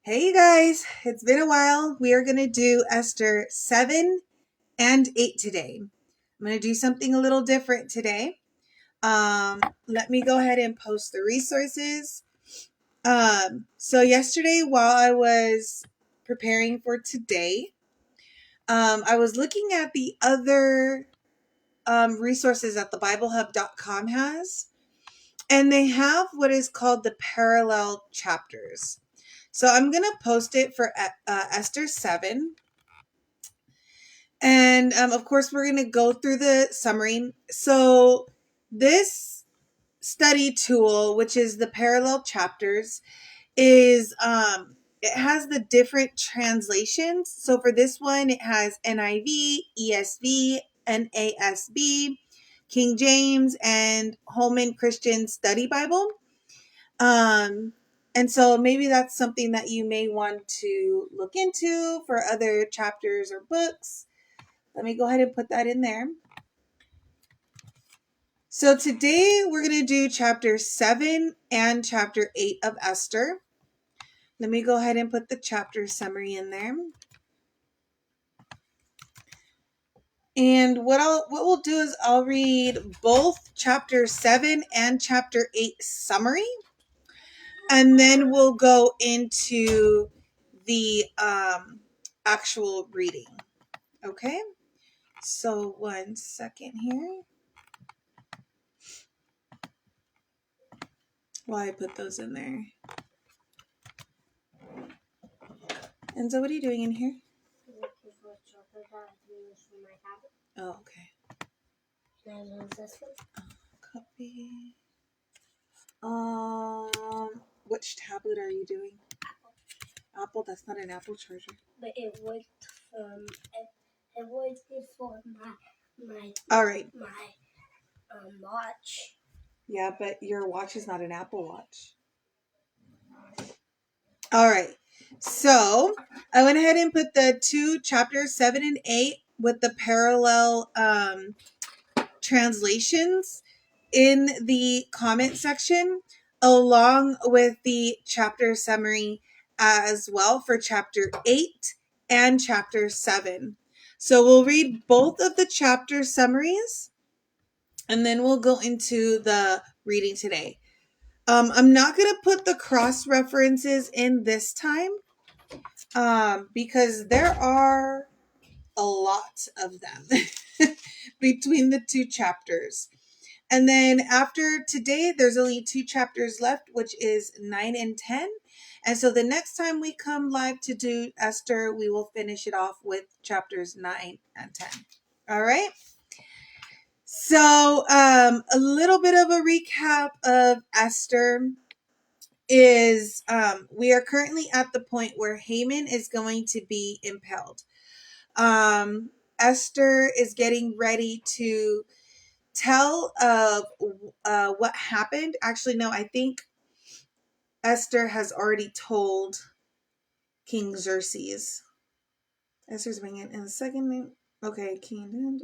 Hey you guys, it's been a while. We are going to do Esther 7 and 8 today. I'm going to do something a little different today. Let me go ahead and post the resources. So yesterday while I was preparing for today, I was looking at the other resources that the BibleHub.com has, and they have what is called the parallel chapters. So I'm going to post it for Esther 7. And of course, we're going to go through the summary. So this study tool, which is the parallel chapters, is it has the different translations. So for this one, it has NIV, ESV, NASB, King James, and Holman Christian Study Bible. And so maybe that's something that you may want to look into for other chapters or books. Let me go ahead and put that in there. So today we're going to do chapter 7 and chapter 8 of Esther. Let me go ahead and put the chapter summary in there. And what we'll do is I'll read both chapter 7 and chapter 8 summary. And then we'll go into the actual reading. Okay? So 1 second here. While I put those in there. And so what are you doing in here? Oh, okay. Copy. Which tablet are you doing? Apple? That's not an Apple charger. But it worked for my All right. My watch. Yeah, but your watch is not an Apple Watch. All right. So I went ahead and put the two chapters 7 and 8 with the parallel translations in the comment section, along with the chapter summary as well for chapter 8 and chapter 7. So we'll read both of the chapter summaries, and then we'll go into the reading today. I'm not going to put the cross references in this time because there are a lot of them between the two chapters. And then after today, there's only 2 chapters left, which is 9 and 10. And so the next time we come live to do Esther, we will finish it off with chapters 9 and 10. All right. So a little bit of a recap of Esther is we are currently at the point where Haman is going to be impaled. Esther is getting ready to tell of what happened. Actually, no, I think Esther has already told King Xerxes. Esther's bringing in a second. Okay, King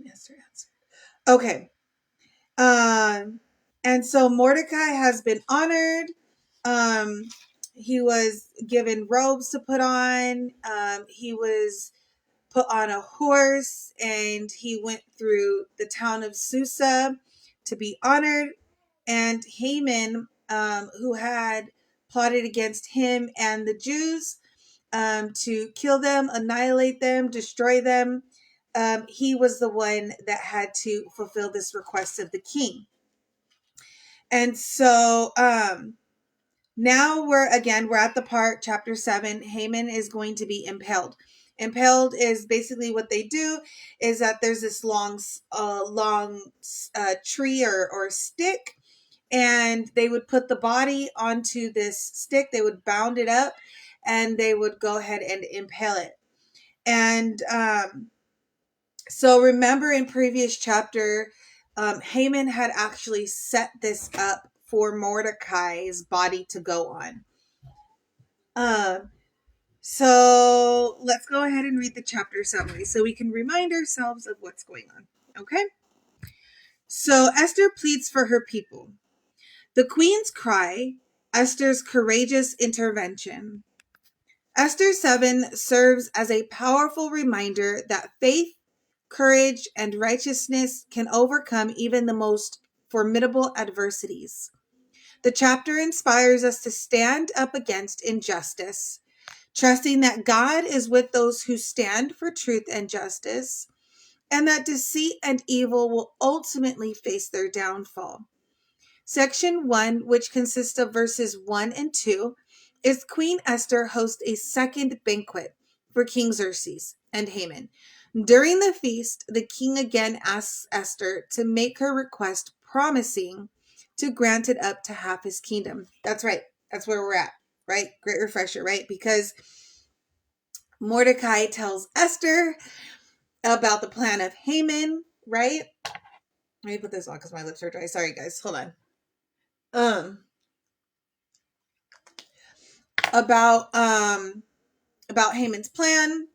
Esther answered. Okay. And so Mordecai has been honored. He was given robes to put on. He was put on a horse, and he went through the town of Susa to be honored. And Haman, who had plotted against him and the Jews to kill them, annihilate them, destroy them, he was the one that had to fulfill this request of the king. And so now we're at the part, chapter 7, Haman is going to be impaled. Impaled is basically what they do is that there's this long tree or stick, and they would put the body onto this stick. They would bound it up, and they would go ahead and impale it. And so remember in previous chapter, Haman had actually set this up for Mordecai's body to go on. So let's go ahead and read the chapter summary so we can remind ourselves of what's going on. Okay? So Esther pleads for her people. The queen's cry Esther's courageous intervention. Esther 7 serves as a powerful reminder that faith, courage, and righteousness can overcome even the most formidable adversities. The chapter inspires us to stand up against injustice, trusting that God is with those who stand for truth and justice, and that deceit and evil will ultimately face their downfall. Section 1, which consists of verses 1 and 2, is Queen Esther hosts a second banquet for King Xerxes and Haman. During the feast, the king again asks Esther to make her request, promising to grant it up to half his kingdom. That's right. That's where we're at, right? Great refresher, right? Because Mordecai tells Esther about the plan of Haman, right? Let me put this on because my lips are dry. Sorry, guys. Hold on. About Haman's plan.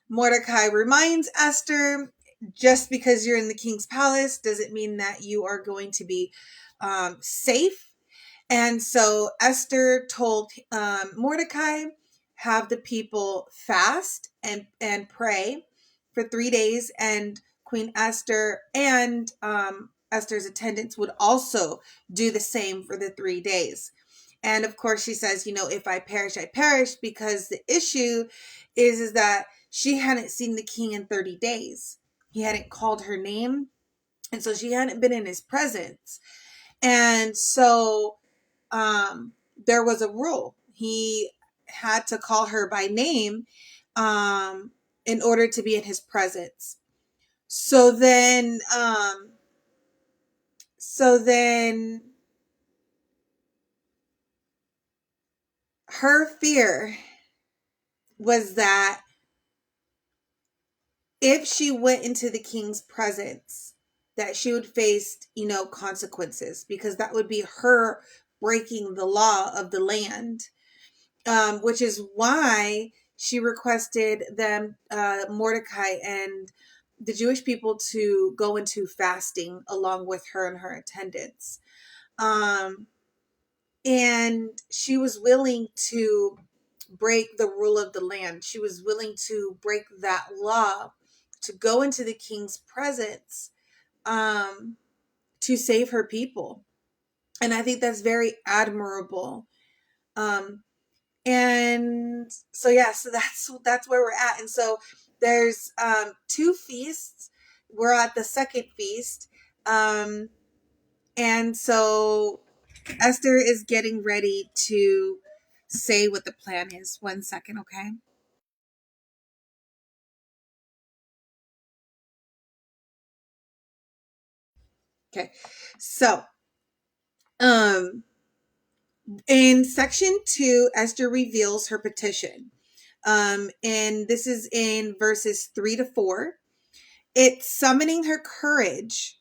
Mordecai reminds Esther, just because you're in the king's palace doesn't mean that you are going to be safe. And so Esther told Mordecai, have the people fast and pray for 3 days, and Queen Esther and Esther's attendants would also do the same for the 3 days. And of course, she says, if I perish, I perish, because the issue is that she hadn't seen the king in 30 days. He hadn't called her name. And so she hadn't been in his presence. And so there was a rule. He had to call her by name in order to be in his presence. So then her fear was that if she went into the king's presence, that she would face, consequences, because that would be her breaking the law of the land, which is why she requested them, Mordecai and the Jewish people, to go into fasting along with her and her attendants. And she was willing to break the rule of the land. She was willing to break that law to go into the king's presence to save her people. And I think that's very admirable. And so, yeah, so that's where we're at. And so there's 2 feasts. We're at the second feast. And so Esther is getting ready to say what the plan is. 1 second, okay? Okay. So, in section 2, Esther reveals her petition. And this is in verses 3-4. It's summoning her courage.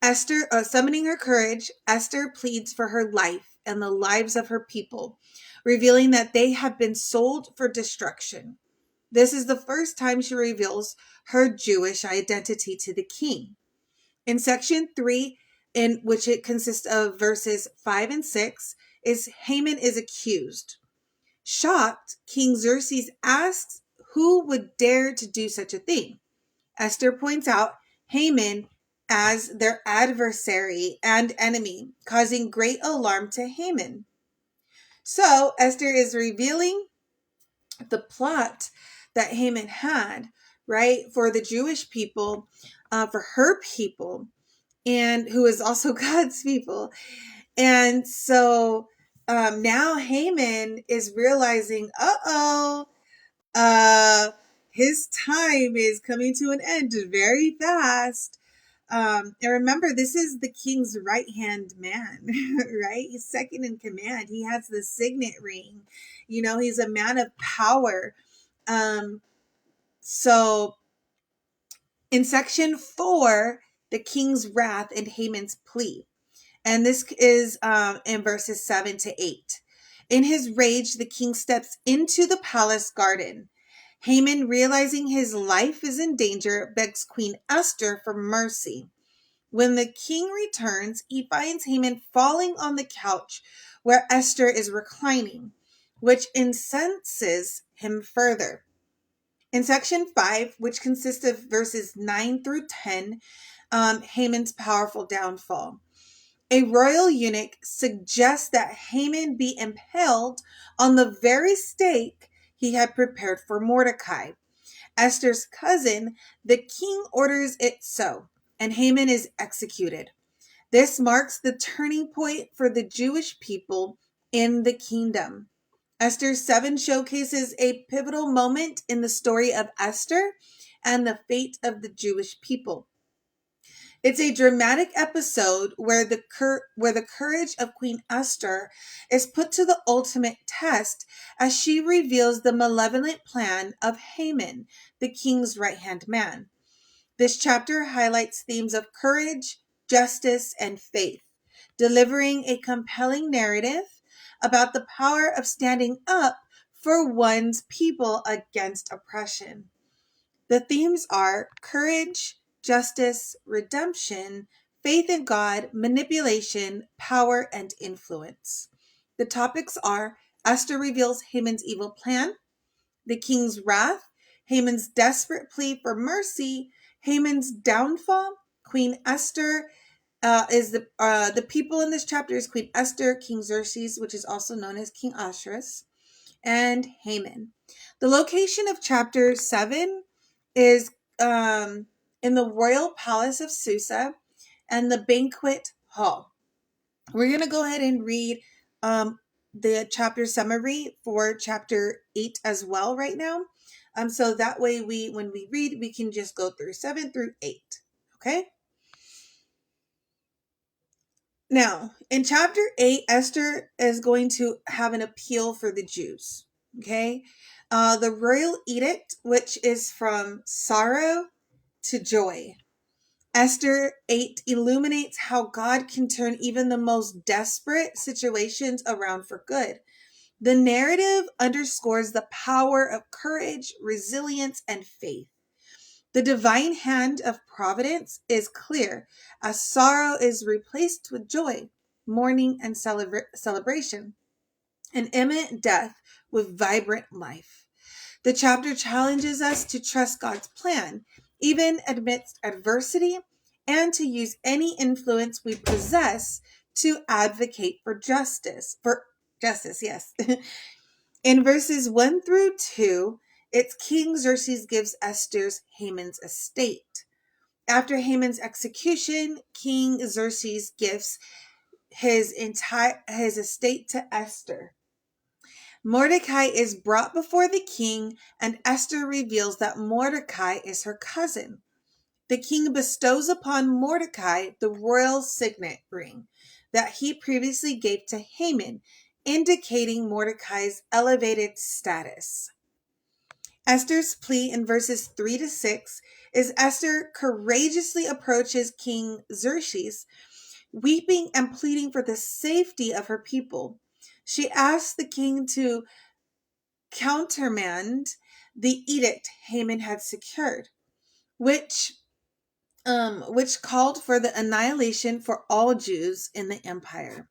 Summoning her courage, Esther pleads for her life and the lives of her people, revealing that they have been sold for destruction. This is the first time she reveals her Jewish identity to the king. In section 3, in which it consists of verses 5 and 6, is Haman is accused. Shocked, King Xerxes asks who would dare to do such a thing. Esther points out Haman as their adversary and enemy, causing great alarm to Haman. So Esther is revealing the plot that Haman had, right, for the Jewish people, for her people, and who is also God's people. And so now Haman is realizing, his time is coming to an end very fast. And remember, this is the king's right-hand man, right? He's second in command. He has the signet ring. He's a man of power. So in section 4, the king's wrath and Haman's plea. And this is in verses 7-8. In his rage, the king steps into the palace garden. Haman, realizing his life is in danger, begs Queen Esther for mercy. When the king returns, he finds Haman falling on the couch where Esther is reclining, which incenses him further. In section 5, which consists of verses 9 through 10, Haman's powerful downfall. A royal eunuch suggests that Haman be impaled on the very stake he had prepared for Mordecai. Esther's cousin, the king, orders it so, and Haman is executed. This marks the turning point for the Jewish people in the kingdom. Esther 7 showcases a pivotal moment in the story of Esther and the fate of the Jewish people. It's a dramatic episode where the courage of Queen Esther is put to the ultimate test as she reveals the malevolent plan of Haman, the king's right-hand man. This chapter highlights themes of courage, justice, and faith, delivering a compelling narrative about the power of standing up for one's people against oppression. The themes are courage, justice, redemption, faith in God, manipulation, power, and influence. The topics are Esther reveals Haman's evil plan, the king's wrath, Haman's desperate plea for mercy, Haman's downfall, Queen Esther is the people in this chapter is Queen Esther, King Xerxes, which is also known as King Ahasuerus, and Haman. The location of chapter 7 is in the royal palace of Susa and the banquet hall. We're going to go ahead and read the chapter summary for chapter 8 as well right now. So that way when we read, we can just go through 7 through 8. Okay? Now, in chapter 8, Esther is going to have an appeal for the Jews. Okay? The royal edict, which is from sorrow to joy. Esther 8 illuminates how God can turn even the most desperate situations around for good. The narrative underscores the power of courage, resilience, and faith. The divine hand of providence is clear as sorrow is replaced with joy, mourning and celebration, and imminent death with vibrant life. The chapter challenges us to trust God's plan, even amidst adversity, and to use any influence we possess to advocate for justice. Yes. In verses 1 through 2, it's King Xerxes gives Esther's Haman's estate. After Haman's execution, King Xerxes gives his estate to Esther. Mordecai is brought before the king, and Esther reveals that Mordecai is her cousin. The king bestows upon Mordecai the royal signet ring that he previously gave to Haman, indicating Mordecai's elevated status. Esther's plea in verses 3 to 6 is Esther courageously approaches King Xerxes, weeping and pleading for the safety of her people. She asks the king to countermand the edict Haman had secured, which called for the annihilation for all Jews in the empire.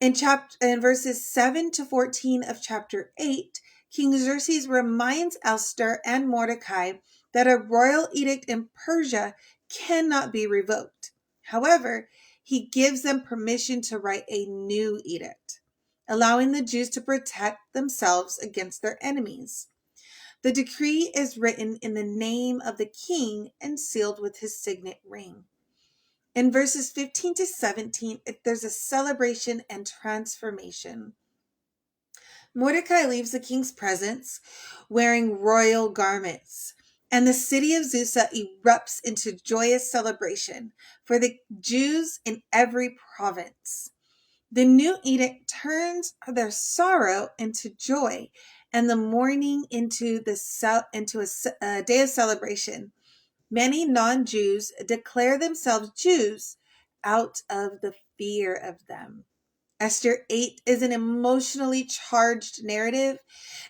In verses 7 to 14 of chapter 8, King Xerxes reminds Esther and Mordecai that a royal edict in Persia cannot be revoked. However, he gives them permission to write a new edict, allowing the Jews to protect themselves against their enemies. The decree is written in the name of the king and sealed with his signet ring. In verses 15 to 17, there's a celebration and transformation. Mordecai leaves the king's presence wearing royal garments, and the city of Susa erupts into joyous celebration for the Jews in every province. The new edict turns their sorrow into joy and the mourning into a day of celebration. Many non-Jews declare themselves Jews out of the fear of them. Esther 8 is an emotionally charged narrative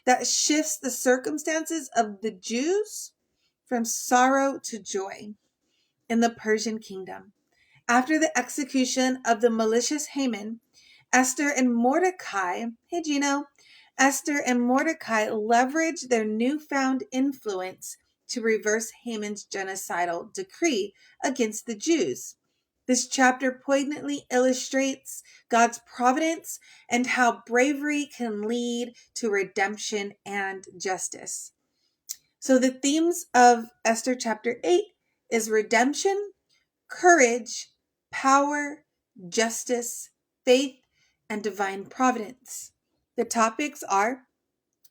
that shifts the circumstances of the Jews from sorrow to joy in the Persian kingdom. After the execution of the malicious Haman, Esther and Mordecai, hey Gino, Esther and Mordecai leverage their newfound influence to reverse Haman's genocidal decree against the Jews. This chapter poignantly illustrates God's providence and how bravery can lead to redemption and justice. So the themes of Esther chapter 8 is redemption, courage, power, justice, faith, and divine providence. The topics are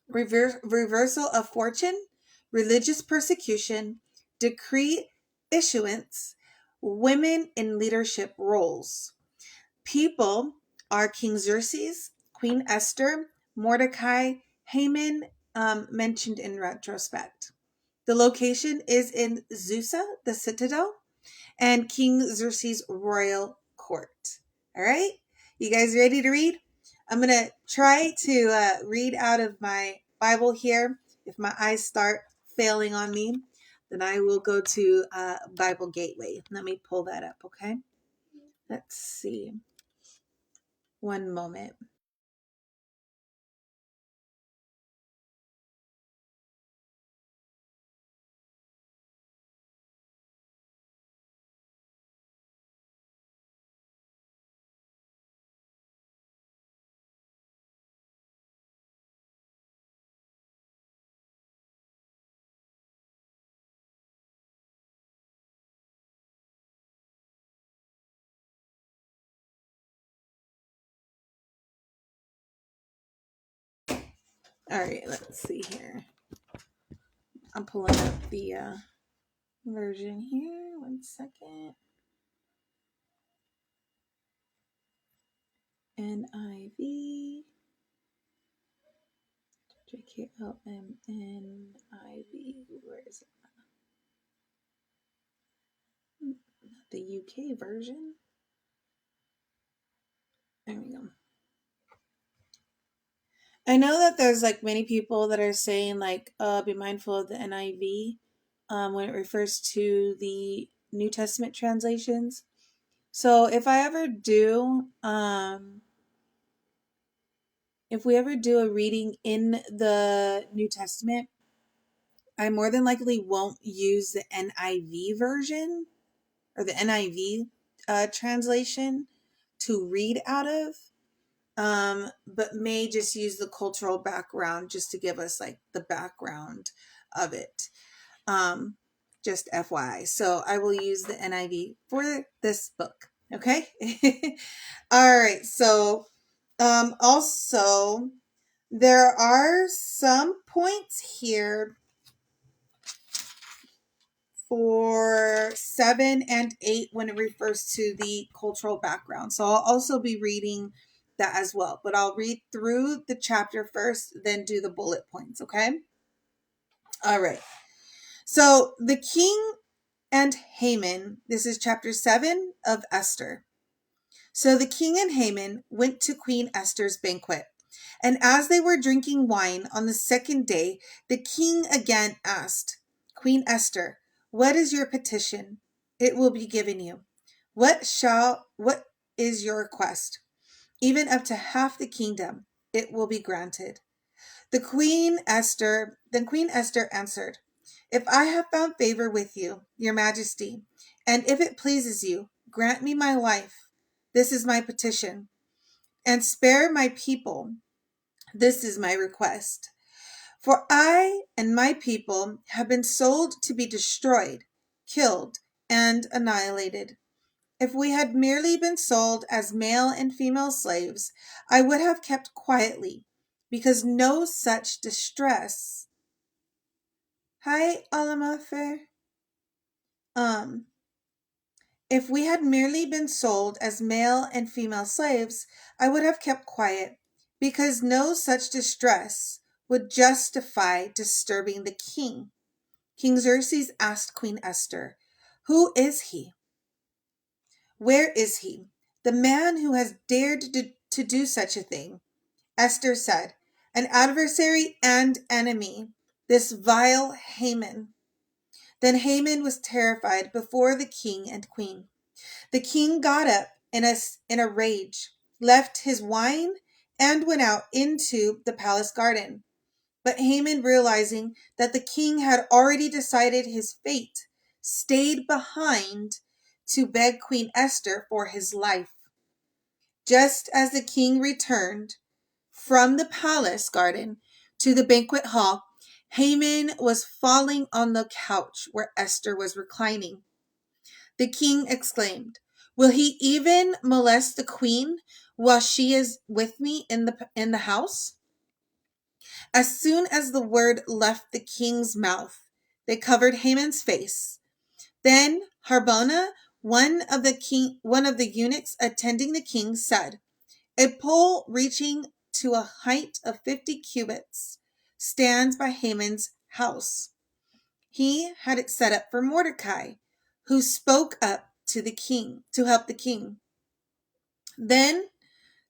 reversal of fortune, religious persecution, decree issuance, women in leadership roles. People are King Xerxes, Queen Esther, Mordecai, Haman, mentioned in retrospect. The location is in Susa, the citadel, and King Xerxes' royal court. All right, you guys ready to read? I'm going to try to read out of my Bible here. If my eyes start failing on me, then I will go to Bible Gateway. Let me pull that up, okay? Let's see. One moment. All right, let's see here. I'm pulling up the version here. One second. NIV. JKLMNIV. Where is it? The UK version. There we go. I know that there's like many people that are saying like, be mindful of the NIV when it refers to the New Testament translations. So if we ever do a reading in the New Testament, I more than likely won't use the NIV version or the NIV translation to read out of, but may just use the cultural background just to give us like the background of it. Just FYI. So I will use the NIV for this book. Okay. All right. So, also there are some points here for 7 and 8 when it refers to the cultural background. So I'll also be reading that as well, but I'll read through the chapter first, then do the bullet points. Okay. All right. So the king and Haman, this is chapter 7 of Esther. So the king and Haman went to Queen Esther's banquet. And as they were drinking wine on the second day, the king again asked, Queen Esther, what is your petition? It will be given you. What is your request? Even up to half the kingdom, it will be granted. Then Queen Esther answered, if I have found favor with you, your majesty, and if it pleases you, grant me my life. This is my petition. And spare my people. This is my request. For I and my people have been sold to be destroyed, killed, and annihilated. If we had merely been sold as male and female slaves, I would have kept quietly, because no such distress. Hi, Alamafer. If we had merely been sold as male and female slaves, I would have kept quiet, because no such distress would justify disturbing the king. King Xerxes asked Queen Esther, who is he? Where is he? The man who has dared to do such a thing. Esther said, an adversary and enemy, this vile Haman. Then Haman was terrified before the king and queen. The king got up in a rage. left his wine, and went out into the palace garden. But Haman, realizing that the king had already decided his fate, stayed behind to beg Queen Esther for his life. Just as the king returned from the palace garden to the banquet hall, Haman was falling on the couch where Esther was reclining. The king exclaimed, "Will he even molest the queen while she is with me in the house?" As soon as the word left the king's mouth, they covered Haman's face. Then Harbona, one of the eunuchs attending the king, said, "A pole reaching to a height of 50 cubits stands by Haman's house. He had it set up for Mordecai, who spoke up to the king to help the king." Then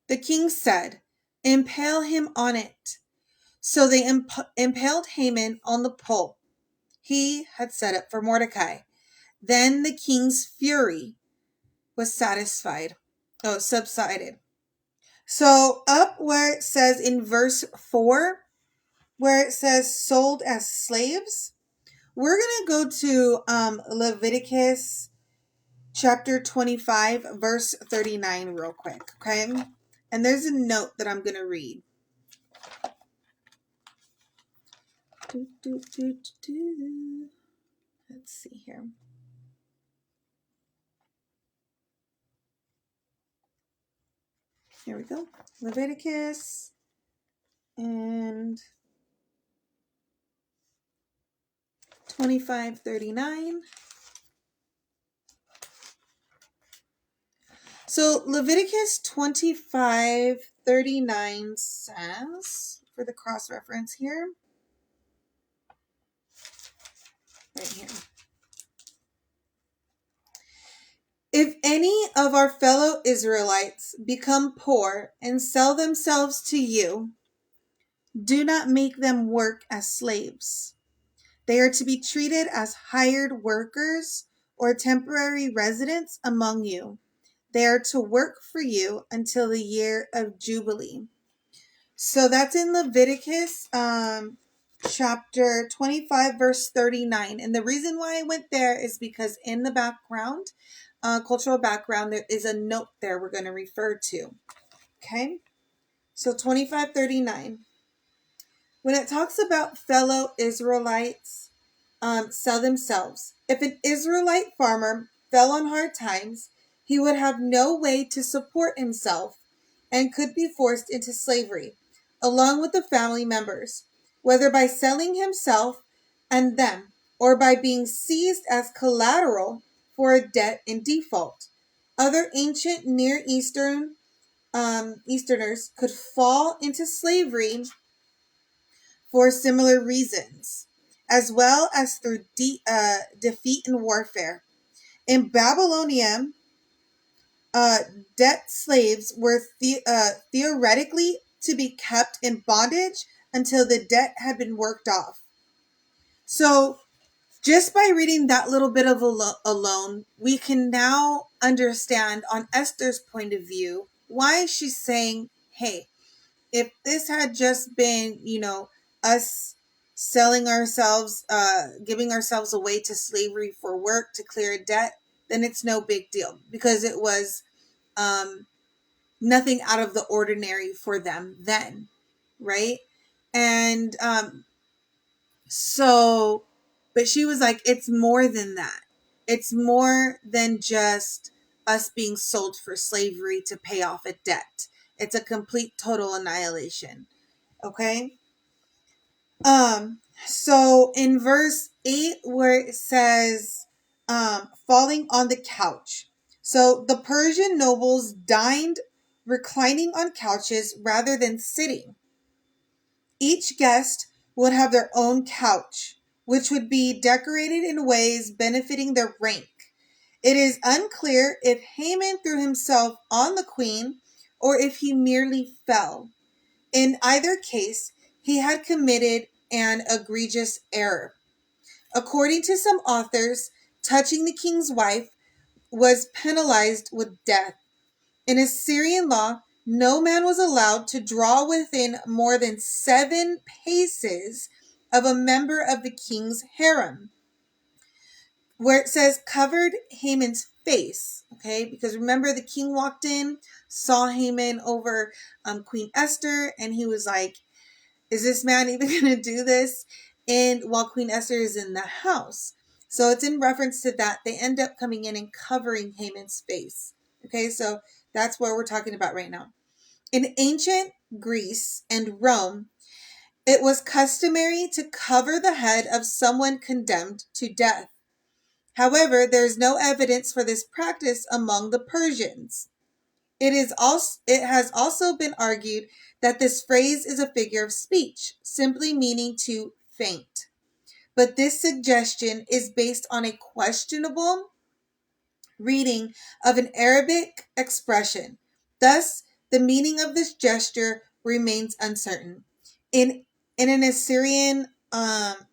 the king said, "Impale him on it." So they impaled Haman on the pole he had set up for Mordecai. Then the king's fury was subsided. So up where it says in verse 4, where it says sold as slaves, we're going to go to Leviticus chapter 25, verse 39 real quick, okay? And there's a note that I'm going to read. Let's see here. Here we go. Leviticus and 25:39. So Leviticus 25:39 says, for the cross reference here, right here. If any of our fellow Israelites become poor and sell themselves to you, do not make them work as slaves. They are to be treated as hired workers or temporary residents among you. They are to work for you until the year of Jubilee. So that's in Leviticus chapter 25, verse 39. And the reason why I went there is because in the background, cultural background, there is a note there we're going to refer to. Okay? So 25:39. When it talks about fellow Israelites sell themselves, if an Israelite farmer fell on hard times, he would have no way to support himself and could be forced into slavery, along with the family members, whether by selling himself and them or by being seized as collateral for a debt in default. Other ancient Near Easterners could fall into slavery for similar reasons, as well as through defeat in warfare. In Babylonia, debt slaves were theoretically to be kept in bondage until the debt had been worked off. So, just by reading that little bit of alone, we can now understand on Esther's point of view why she's saying, hey, if this had just been, us selling ourselves, giving ourselves away to slavery for work to clear a debt, then it's no big deal because it was nothing out of the ordinary for them then, right? And so, but she was like, it's more than that. It's more than just us being sold for slavery to pay off a debt. It's a complete total annihilation. Okay? So in verse 8 where it says falling on the couch. So the Persian nobles dined reclining on couches rather than sitting. Each guest would have their own couch, which would be decorated in ways benefiting their rank. It is unclear if Haman threw himself on the queen or if he merely fell. In either case, he had committed an egregious error. According to some authors, touching the king's wife was penalized with death. In Assyrian law, no man was allowed to draw within more than 7 paces of a member of the king's harem. Where it says covered Haman's face, okay? Because remember, the king walked in, saw Haman over Queen Esther, and he was like, is this man even going to do this? And while Queen Esther is in the house. So it's in reference to that. They end up coming in and covering Haman's face. Okay, so that's what we're talking about right now. In ancient Greece and Rome, it was customary to cover the head of someone condemned to death. However, there is no evidence for this practice among the Persians. It has also been argued that this phrase is a figure of speech, simply meaning to faint. But this suggestion is based on a questionable reading of an Arabic expression. Thus, the meaning of this gesture remains uncertain. In an Assyrian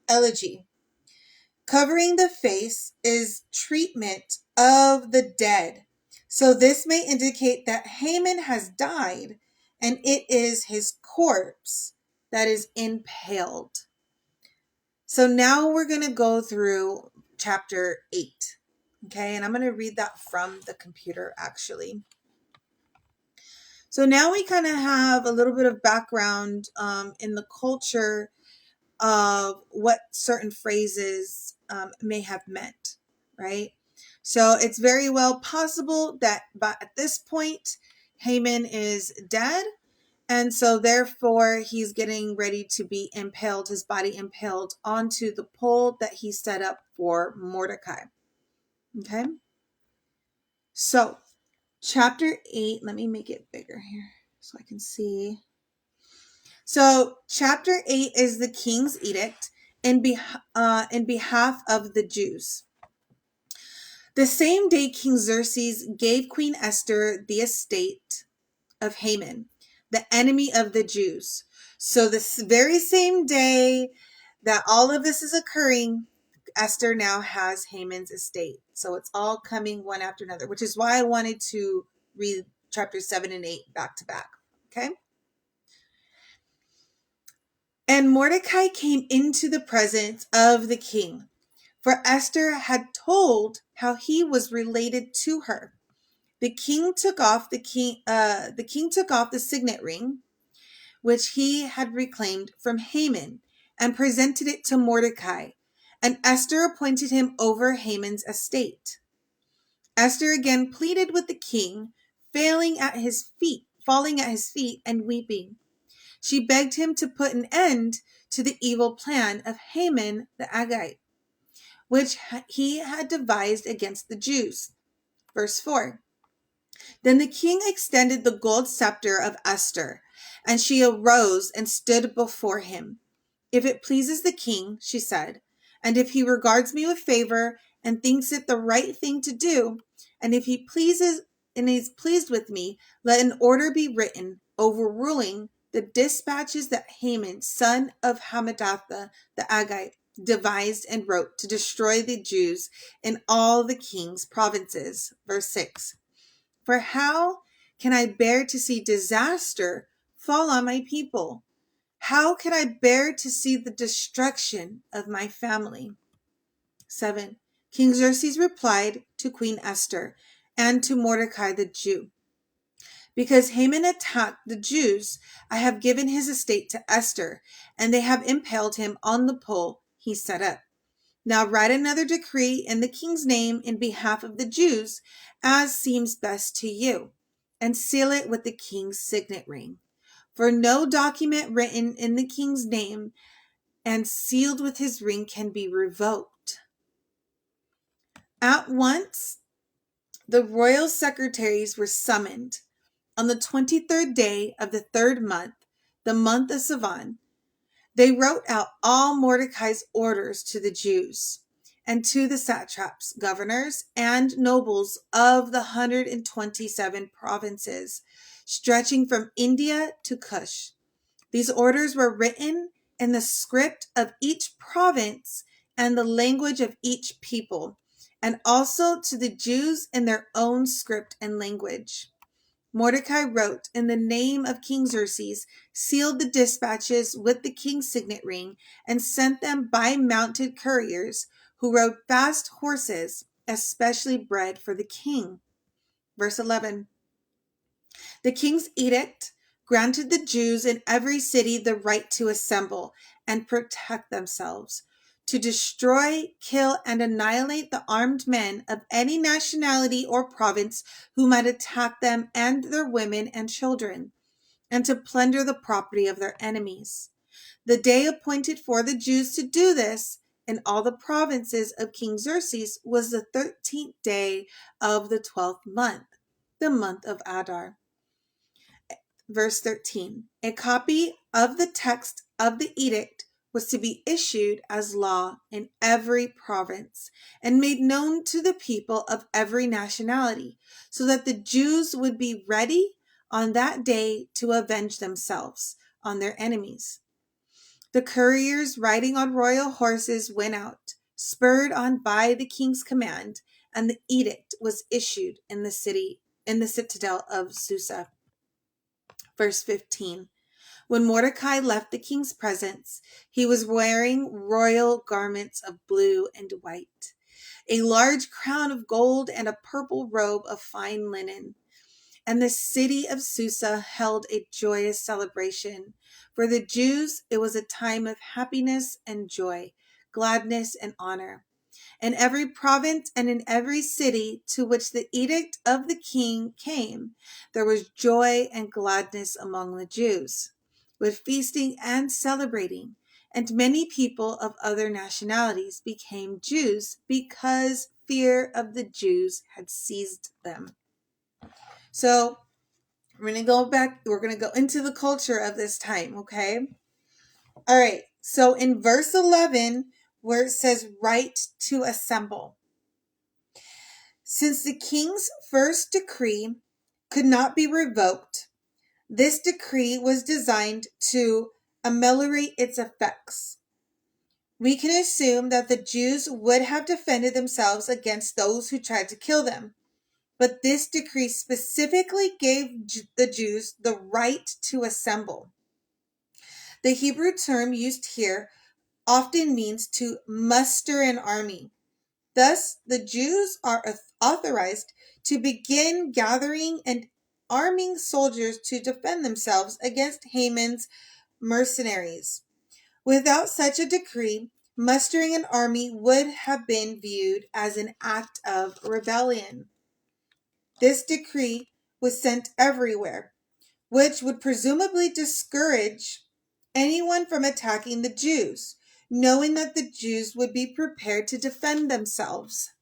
elegy, covering the face is treatment of the dead. So this may indicate that Haman has died and it is his corpse that is impaled. So now we're going to go through chapter 8. Okay, and I'm going to read that from the computer actually. So now we kind of have a little bit of background in the culture of what certain phrases may have meant, right? So it's very well possible that at this point, Haman is dead. And so therefore, he's getting ready to be impaled, his body impaled onto the pole that he set up for Mordecai. Okay. So chapter 8, let me make it bigger here so I can see. So chapter 8 is the king's edict in behalf of the Jews. The same day King Xerxes gave Queen Esther the estate of Haman, the enemy of the Jews. So this very same day that all of this is occurring, Esther now has Haman's estate. So it's all coming one after another, which is why I wanted to read chapters 7 and 8 back to back. Okay. And Mordecai came into the presence of the king, for Esther had told how he was related to her. The king took off the signet ring, which he had reclaimed from Haman, and presented it to Mordecai. And Esther appointed him over Haman's estate. Esther again pleaded with the king, falling at his feet, and weeping. She begged him to put an end to the evil plan of Haman the Agagite, which he had devised against the Jews. Verse 4. Then the king extended the gold scepter of Esther, and she arose and stood before him. If it pleases the king, she said, and if he regards me with favor and thinks it the right thing to do, and if he pleases and is pleased with me, let an order be written overruling the dispatches that Haman, son of Hammedatha the Agagite, devised and wrote to destroy the Jews in all the king's provinces. Verse 6. For how can I bear to see disaster fall on my people? How can I bear to see the destruction of my family? 7. King Xerxes replied to Queen Esther and to Mordecai the Jew, because Haman attacked the Jews, I have given his estate to Esther, and they have impaled him on the pole he set up. Now write another decree in the king's name in behalf of the Jews, as seems best to you, and seal it with the king's signet ring. For no document written in the king's name and sealed with his ring can be revoked. At once, the royal secretaries were summoned. On the 23rd day of the 3rd month, the month of Sivan, they wrote out all Mordecai's orders to the Jews and to the satraps, governors, and nobles of the 127 provinces, stretching from India to Cush. These orders were written in the script of each province and the language of each people, and also to the Jews in their own script and language. Mordecai wrote in the name of King Xerxes, sealed the dispatches with the king's signet ring, and sent them by mounted couriers who rode fast horses, especially bred for the king. Verse 11. The king's edict granted the Jews in every city the right to assemble and protect themselves, to destroy, kill, and annihilate the armed men of any nationality or province who might attack them and their women and children, and to plunder the property of their enemies. The day appointed for the Jews to do this in all the provinces of King Xerxes was the 13th day of the 12th month, the month of Adar. Verse 13. A copy of the text of the edict was to be issued as law in every province and made known to the people of every nationality, so that the Jews would be ready on that day to avenge themselves on their enemies. The couriers riding on royal horses went out, spurred on by the king's command, and the edict was issued in the citadel of Susa. Verse 15. When Mordecai left the king's presence, he was wearing royal garments of blue and white, a large crown of gold, and a purple robe of fine linen. And the city of Susa held a joyous celebration. For the Jews, it was a time of happiness and joy, gladness and honor. In every province and in every city to which the edict of the king came, there was joy and gladness among the Jews, with feasting and celebrating. And many people of other nationalities became Jews because fear of the Jews had seized them. So we're going to go back. We're going to go into the culture of this time, okay? All right. So in verse 11, where it says right to assemble. Since the king's first decree could not be revoked, this decree was designed to ameliorate its effects. We can assume that the Jews would have defended themselves against those who tried to kill them. But this decree specifically gave the Jews the right to assemble. The Hebrew term used here often means to muster an army. Thus, the Jews are authorized to begin gathering and arming soldiers to defend themselves against Haman's mercenaries. Without such a decree, mustering an army would have been viewed as an act of rebellion. This decree was sent everywhere, which would presumably discourage anyone from attacking the Jews, knowing that the Jews would be prepared to defend themselves.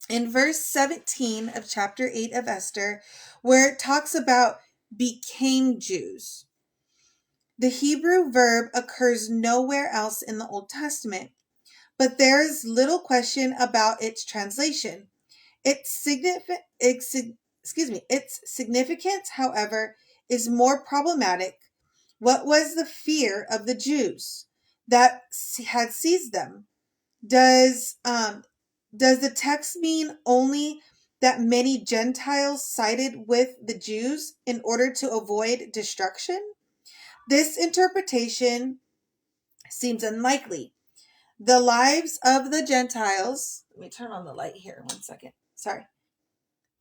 In verse 17 of chapter 8 of Esther, where it talks about became Jews, the Hebrew verb occurs nowhere else in the Old Testament, but there is little question about its translation. Its significance, however, is more problematic. What was the fear of the Jews that had seized them? Does the text mean only that many Gentiles sided with the Jews in order to avoid destruction? This interpretation seems unlikely. The lives of the Gentiles, let me turn on the light here 1 second. Sorry.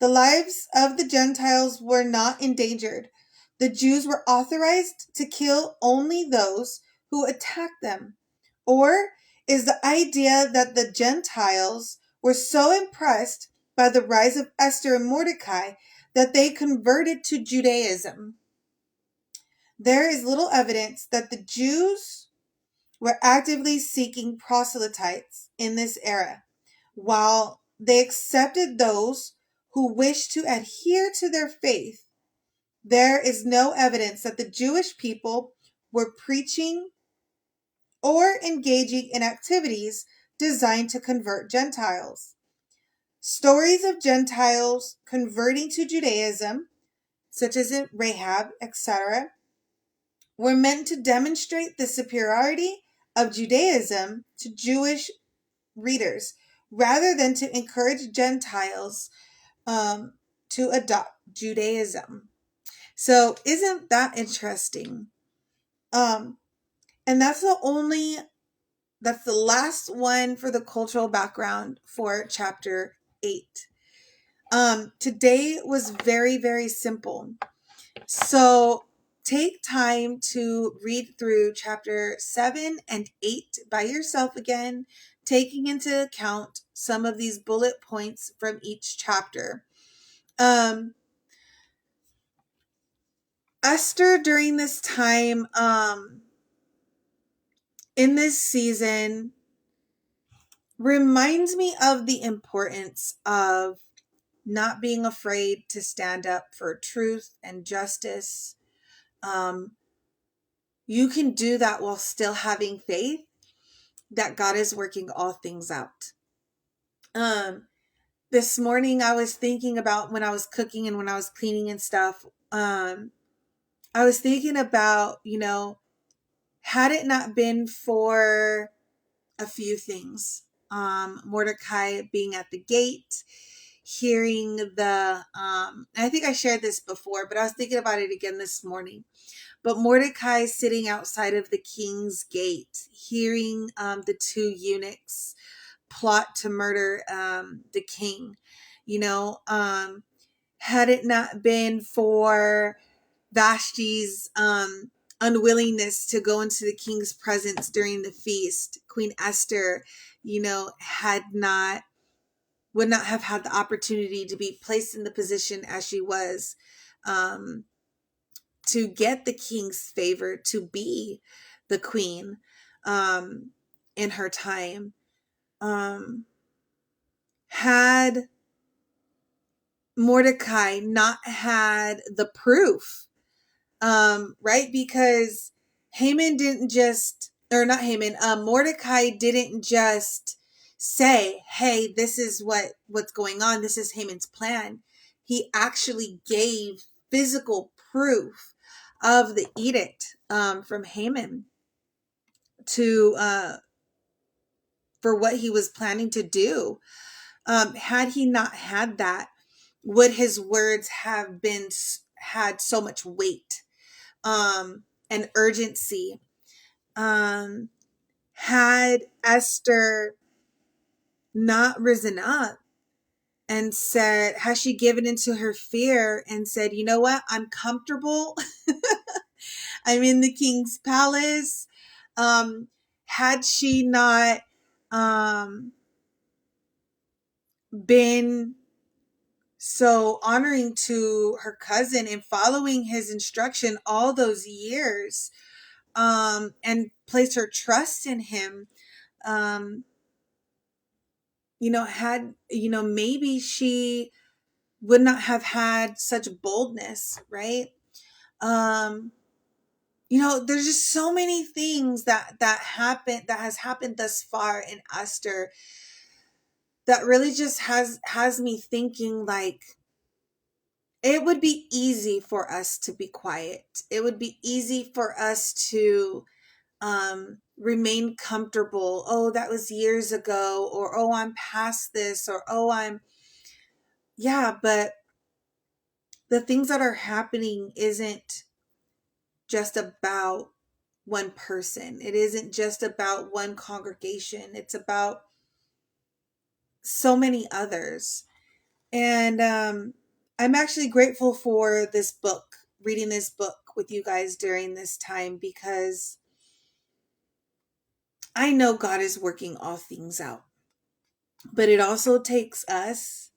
The lives of the Gentiles were not endangered. The Jews were authorized to kill only those who attacked them. Or is the idea that the Gentiles were so impressed by the rise of Esther and Mordecai that they converted to Judaism? There is little evidence that the Jews were actively seeking proselytes in this era, while they accepted those who wished to adhere to their faith. There is no evidence that the Jewish people were preaching or engaging in activities designed to convert Gentiles. Stories of Gentiles converting to Judaism, such as in Rahab, etc., were meant to demonstrate the superiority of Judaism to Jewish readers, rather than to encourage Gentiles to adopt Judaism. So isn't that interesting? Um, and that's the last one for the cultural background for chapter 8. Today was very, very simple. So take time to read through chapter 7 and 8 by yourself again, taking into account some of these bullet points from each chapter. Esther during this time, in this season, reminds me of the importance of not being afraid to stand up for truth and justice. You can do that while still having faith that God is working all things out. This morning I was thinking about when I was cooking and when I was cleaning and stuff. I was thinking about, had it not been for a few things, Mordecai being at the gate, hearing I think I shared this before, but I was thinking about it again this morning. But Mordecai sitting outside of the king's gate, hearing the two eunuchs plot to murder the king. Had it not been for Vashti's unwillingness to go into the king's presence during the feast, Queen Esther, would not have had the opportunity to be placed in the position as she was, to get the king's favor, to be the queen in her time. Had Mordecai not had the proof, right? Because Haman didn't just, or not Haman, Mordecai didn't just say, hey, this is what's going on. This is Haman's plan. He actually gave physical proof of the edict from Haman to for what he was planning to do. Had he not had that, would his words have had so much weight and urgency? Had Esther not risen up and said, has she given into her fear and said, you know what, I'm comfortable. I'm in the king's palace. Had she not been so honoring to her cousin and following his instruction all those years, and place her trust in him, maybe she would not have had such boldness, right? There's just so many things that has happened thus far in Esther that really just has me thinking, like, it would be easy for us to be quiet. It would be easy for us to remain comfortable. Oh, that was years ago, or oh, I'm past this, or oh, but the things that are happening isn't just about one person. It isn't just about one congregation. It's about so many others. And I'm actually grateful for this book, reading this book with you guys during this time, because I know God is working all things out. But it also takes us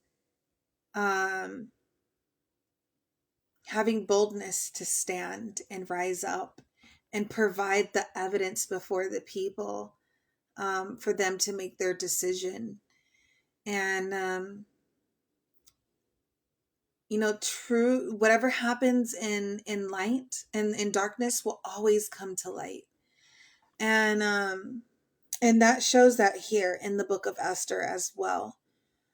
having boldness to stand and rise up and provide the evidence before the people, for them to make their decision. And true, whatever happens in light and in darkness will always come to light. And that shows that here in the book of Esther as well.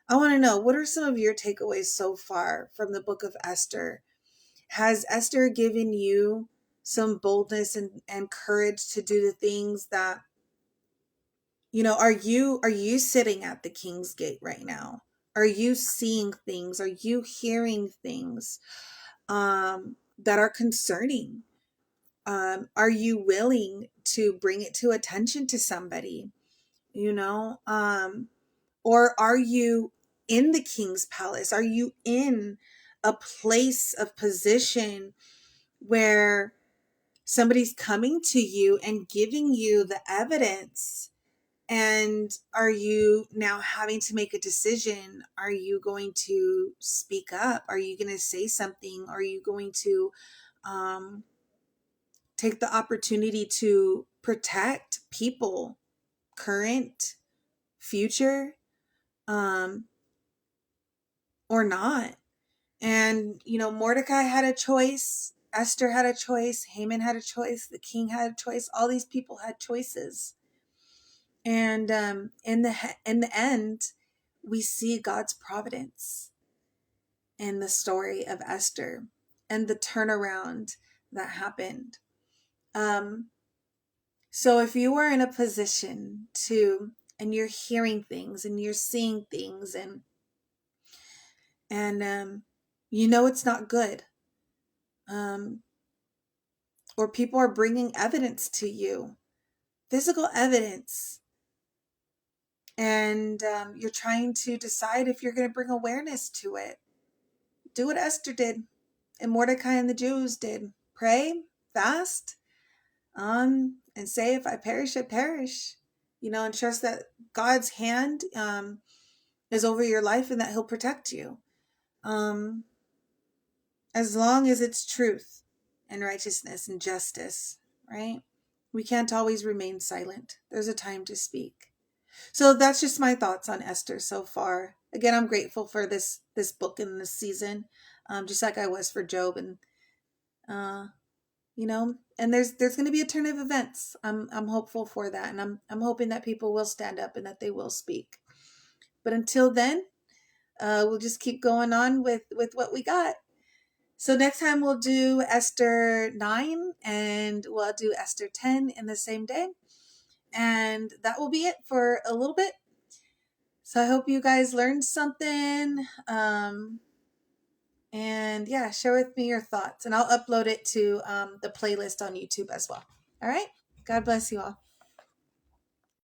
I want to know, what are some of your takeaways so far from the book of Esther? Has Esther given you some boldness and courage to do the things that, are you sitting at the king's gate right now? Are you seeing things? Are you hearing things that are concerning? Are you willing to bring it to attention to somebody? You know, or are you in the king's palace? Are you in a place of position where somebody's coming to you and giving you the evidence? And are you now having to make a decision? Are you going to speak up? Are you going to say something? Are you going to take the opportunity to protect people, current, future, um, or not? And, you know, Mordecai had a choice. Esther had a choice. Haman had a choice. The king had a choice. All these people had choices. And in the end, we see God's providence in the story of Esther and the turnaround that happened. So if you are in a position to, and you're hearing things and you're seeing things, and you know it's not good, um, or people are bringing evidence to you, physical evidence, and you're trying to decide if you're going to bring awareness to it, do what Esther did and Mordecai and the Jews did. Pray, fast, and say, if I perish, I perish. You know, and trust that God's hand is over your life and that He'll protect you. Um, as long as it's truth and righteousness and justice, right? We can't always remain silent. There's a time to speak. So that's just my thoughts on Esther so far. Again, I'm grateful for this book and this season, just like I was for Job, and uh, you know, and there's going to be a turn of events. I'm hopeful for that, and I'm hoping that people will stand up and that they will speak. But until then, we'll just keep going on with what we got. So next time we'll do Esther 9 and we'll do Esther 10 in the same day. And that will be it for a little bit. So I hope you guys learned something. And yeah, share with me your thoughts. And I'll upload it to the playlist on YouTube as well. All right. God bless you all.